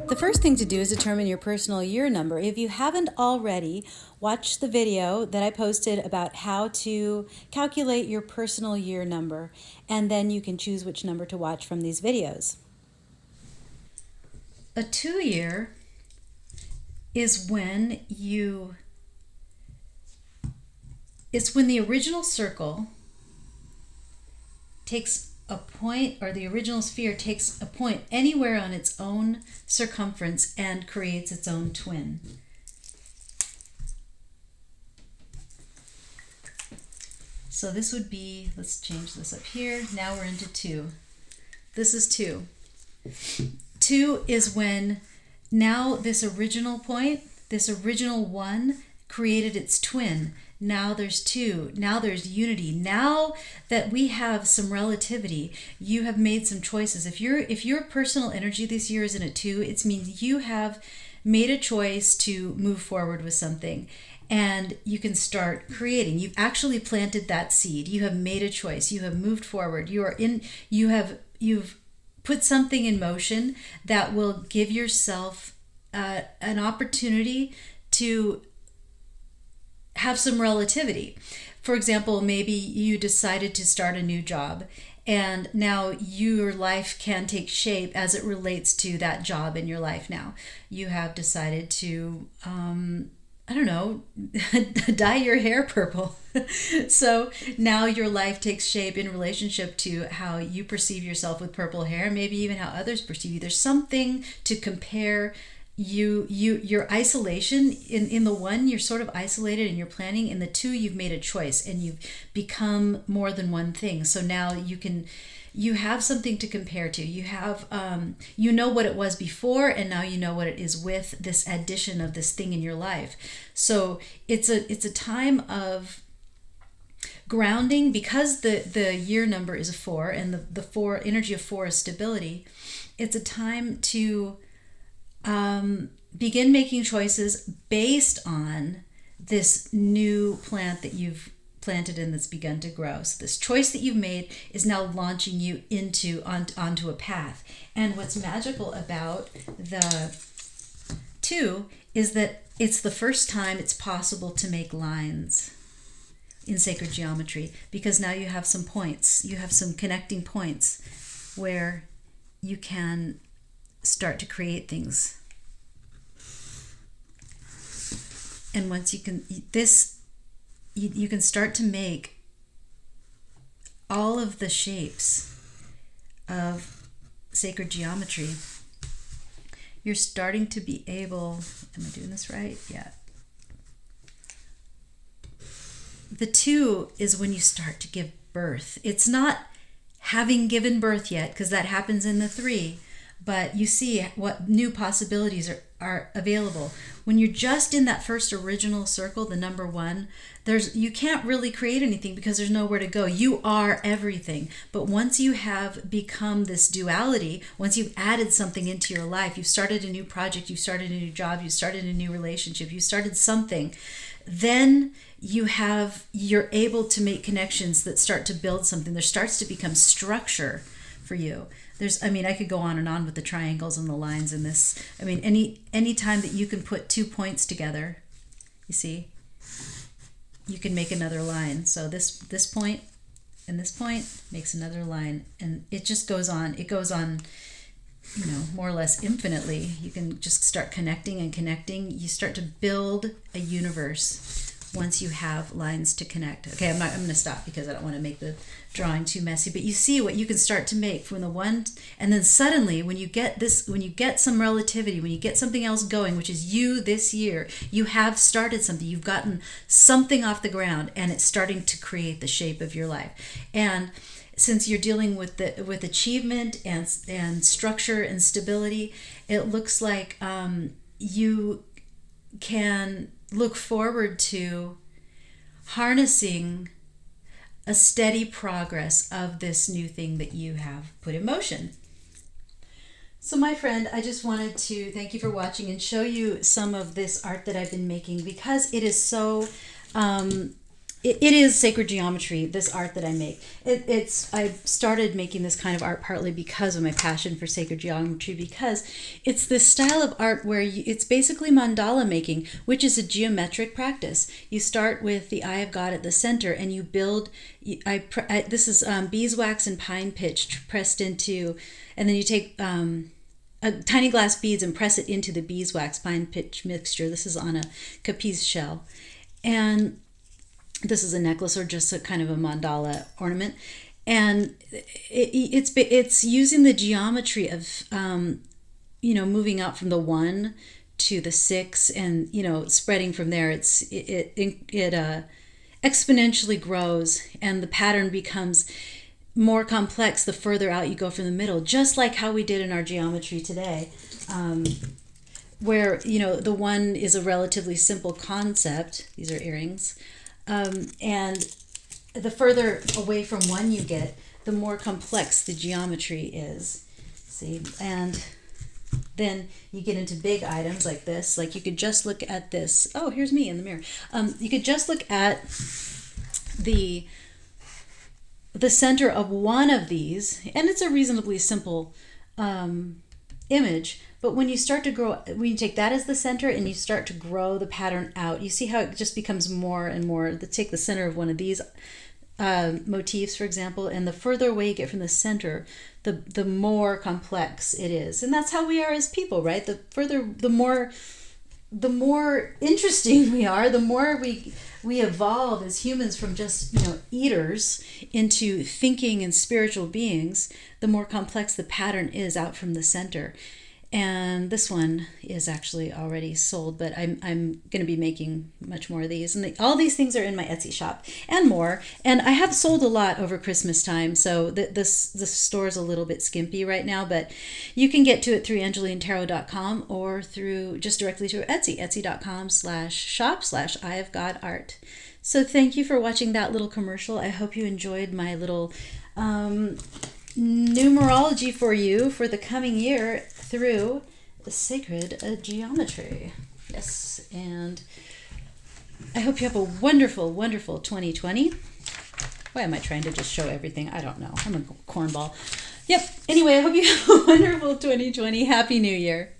The first thing to do is determine your personal year number. If you haven't already, watch the video that I posted about how to calculate your personal year number, and then you can choose which number to watch from these videos. A 2-year is when the original circle takes a point, or the original sphere takes a point anywhere on its own circumference and creates its own twin. So this would be, let's change this up here. Now we're into 2. This is 2. 2 is when now this original point, this original 1 created its twin. Now there's 2. Now there's unity. Now that we have some relativity, you have made some choices. If your personal energy this year is in a 2, it means you have made a choice to move forward with something, and you can start creating. You've actually planted that seed. You have made a choice. You have moved forward. You've put something in motion that will give yourself an opportunity to have some relativity. For example, maybe you decided to start a new job, and now your life can take shape as it relates to that job in your life. Now you have decided to dye your hair purple. So now your life takes shape in relationship to how you perceive yourself with purple hair, maybe even how others perceive you. There's something to compare. Your isolation in the 1, you're sort of isolated and you're planning. In the 2, you've made a choice and you've become more than one thing. So now you have something to compare to. You have you know what it was before, and now you know what it is with this addition of this thing in your life. So it's a time of grounding, because the year number is a 4, and the 4 energy of 4 is stability. It's a time to begin making choices based on this new plant that you've planted and that's begun to grow. So this choice that you've made is now launching you onto a path. And what's magical about the 2 is that it's the first time it's possible to make lines in sacred geometry, because now you have some points. You have some connecting points where you can start to create things. And once you can you can start to make all of the shapes of sacred geometry. You're starting to be able, am I doing this right? Yeah. The 2 is when you start to give birth. It's not having given birth yet, because that happens in the 3, but you see what new possibilities are available. When you're just in that first original circle, the number 1, you can't really create anything because there's nowhere to go. You are everything. But once you have become this duality, once you've added something into your life, you've started a new project, you've started a new job, you've started a new relationship, you started something, then you're able to make connections that start to build something. There starts to become structure for you. I could go on and on with the triangles and the lines in this. Any time that you can put 2 points together, you see, you can make another line. So this point and this point makes another line, and it just goes on. It goes on, more or less infinitely. You can just start connecting and connecting. You start to build a universe once you have lines to connect. Okay, I'm going to stop because I don't want to make the drawing too messy, but you see what you can start to make from the 1, and then suddenly when you get some relativity, when you get something else going, which is you this year, you have started something, you've gotten something off the ground, and it's starting to create the shape of your life. And since you're dealing with achievement and structure and stability, it looks like you can look forward to harnessing a steady progress of this new thing that you have put in motion. So my friend, I just wanted to thank you for watching and show you some of this art that I've been making, because it is so it is sacred geometry, this art that I make. I started making this kind of art partly because of my passion for sacred geometry, because it's this style of art where it's basically mandala making, which is a geometric practice. You start with the eye of God at the center, and you build. This is beeswax and pine pitch pressed into, and then you take tiny glass beads and press it into the beeswax pine pitch mixture. This is on a capiz shell, and this is a necklace or just a kind of a mandala ornament, and it's using the geometry of moving out from the 1 to the 6, and spreading from there. It exponentially grows, and the pattern becomes more complex the further out you go from the middle, just like how we did in our geometry today, where the 1 is a relatively simple concept. These are earrings. And the further away from 1 you get, the more complex the geometry is. See, and then you get into big items like this. Like you could just look at this. Oh, here's me in the mirror. You could just look at the center of one of these, and it's a reasonably simple image. But when you start to grow, when you take that as the center and you start to grow the pattern out, you see how it just becomes more and more. Take the center of one of these motifs, for example, and the further away you get from the center, the more complex it is. And that's how we are as people, right? The more interesting we are, the more we evolve as humans from just eaters into thinking and spiritual beings, the more complex the pattern is out from the center. And this one is actually already sold, but I'm going to be making much more of these. And all these things are in my Etsy shop and more. And I have sold a lot over Christmas time, so the store is a little bit skimpy right now, but you can get to it through angelinetarot.com or through just directly to Etsy, etsy.com/shop/eyeofgodart. So thank you for watching that little commercial. I hope you enjoyed my little numerology for you for the coming year through the sacred geometry. Yes, and I hope you have a wonderful, wonderful 2020. Why am I trying to just show everything? I don't know. I'm a cornball. Yep. Anyway, I hope you have a wonderful 2020. Happy New Year.